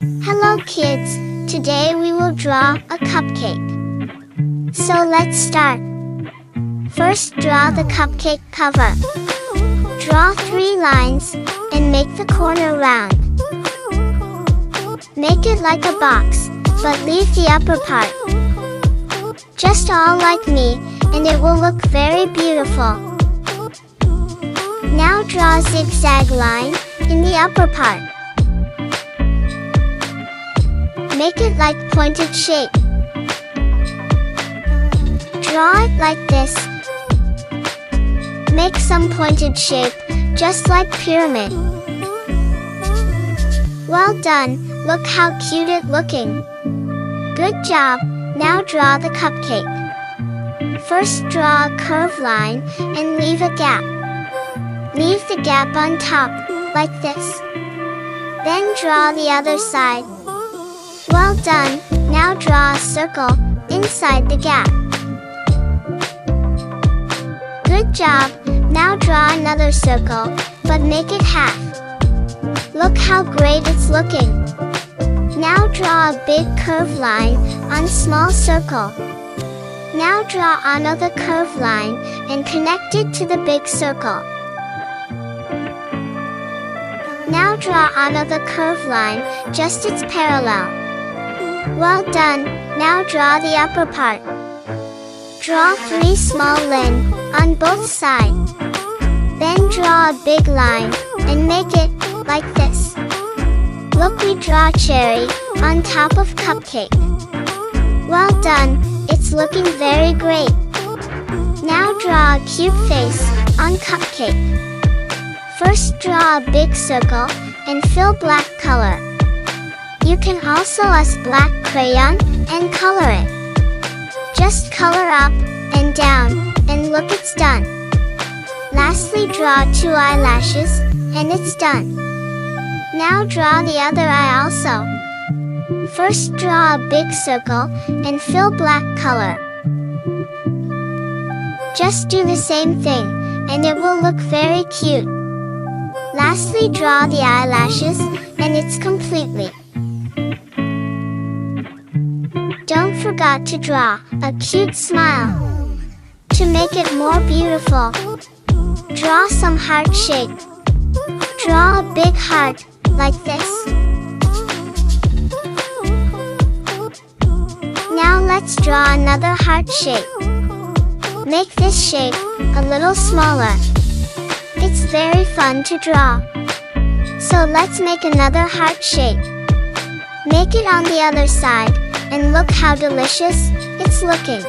Hello kids, today we will draw a cupcake. So let's start. First draw the cupcake cover. Draw 3 lines and make the corner round. Make it like a box, but leave the upper part. Just all like me, and it will look very beautiful. Now draw a zigzag line in the upper part. Make it like pointed shape. Draw it like this. Make some pointed shape, just like pyramid. Well done, look how cute it looking. Good job, now draw the cupcake. First draw a curved line and leave a gap. Leave the gap on top, like this. Then draw the other side. Well done, now draw a circle inside the gap. Good job, now draw another circle, but make it half. Look how great it's looking. Now draw a big curved line on a small circle. Now draw another curved line and connect it to the big circle. Now draw another curved line, just its parallel. Well done, now draw the upper part. Draw 3 small lines on both sides. Then draw a big line and make it like this. Look, we draw cherry on top of cupcake. Well done, it's looking very great. Now draw a cute face on cupcake. First draw a big circle and fill black color. You can also use black crayon and color it. Just color up and down, and look, it's done. Lastly, draw 2 eyelashes, and it's done. Now draw the other eye also. First draw a big circle and fill black color. Just do the same thing, and it will look very cute. Lastly, draw the eyelashes, and it's completely. Don't forget to draw a cute smile. To make it more beautiful, draw some heart shape. Draw a big heart, like this. Now let's draw another heart shape. Make this shape a little smaller. It's very fun to draw. So let's make another heart shape. Make it on the other side, and look how delicious it's looking.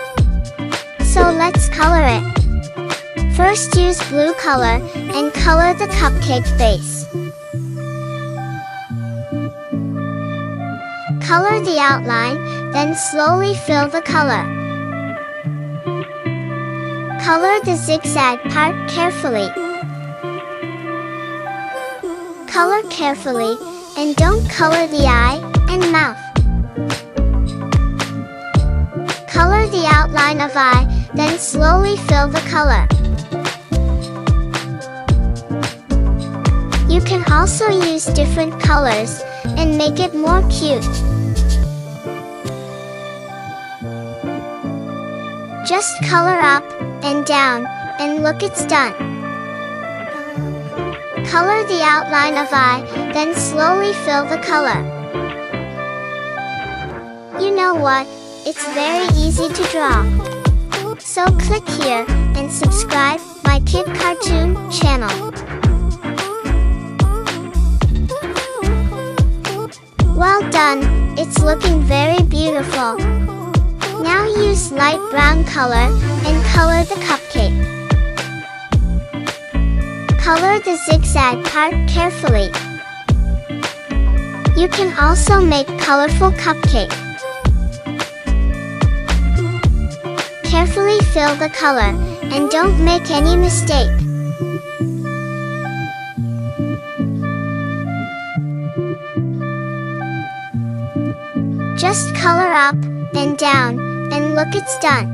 So let's color it. First use blue color and color the cupcake base. Color the outline, then slowly fill the color. Color the zigzag part carefully. Color carefully, and don't color the eye and mouth. Color the outline of eye, then slowly fill the color. You can also use different colors and make it more cute. Just color up and down, and look, it's done. Color the outline of eye, then slowly fill the color. You know what? It's very easy to draw. So click here and subscribe my Kid Cartoon channel. Well done, it's looking very beautiful. Now use light brown color and color the cupcake. Color the zigzag part carefully. You can also make colorful cupcake. Carefully fill the color, and don't make any mistake. Just color up and down, and look, it's done.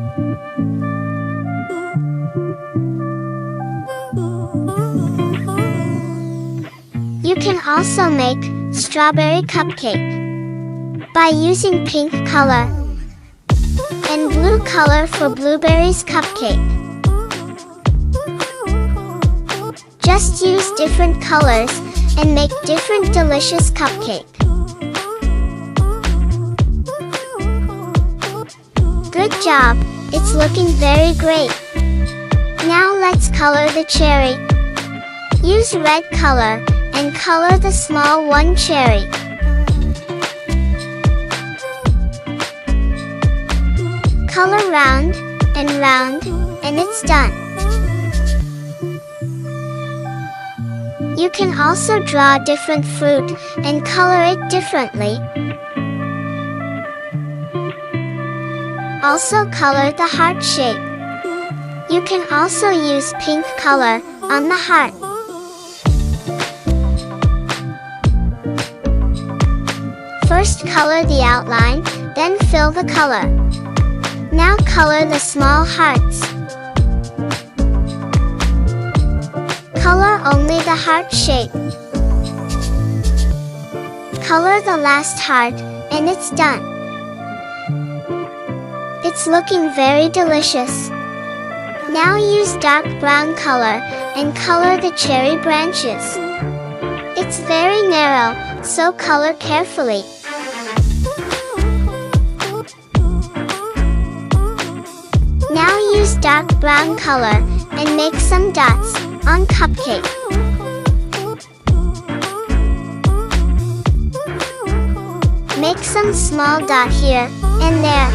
You can also make strawberry cupcake. by using pink color and blue color for blueberries cupcake. Just use different colors and make different delicious cupcake. Good job, it's looking very great. Now let's color the cherry. Use red color and color the small one cherry. Color round, and it's done. You can also draw different fruit and color it differently. Also color the heart shape. You can also use pink color on the heart. First color the outline, then fill the color. Now color the small hearts. Color only the heart shape. Color the last heart, and it's done. It's looking very delicious. Now use dark brown color and color the cherry branches. It's very narrow, so color carefully. Now use dark brown color and make some dots on cupcake. Make some small dot here and there.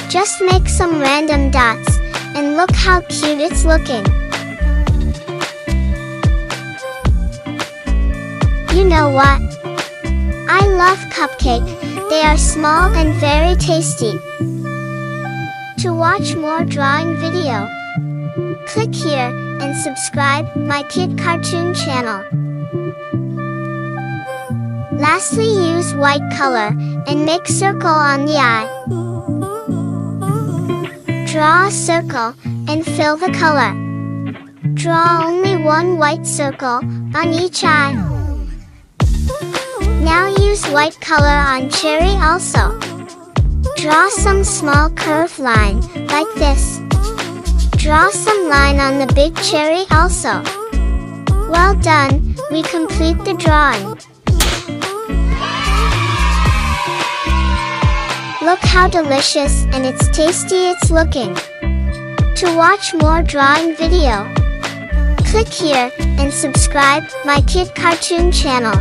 Just make some random dots and look how cute it's looking. You know what? I love cupcake. They are small and very tasty. To watch more drawing video, click here and subscribe my kid cartoon channel. Lastly, use white color and make circle on the eye. Draw a circle and fill the color. Draw only one white circle on each eye. Now use white color on cherry also. Draw some small curved line, like this. Draw some line on the big cherry also. Well done, we complete the drawing. Look how delicious and it's tasty it's looking. To watch more drawing video, click here and subscribe my kid cartoon channel.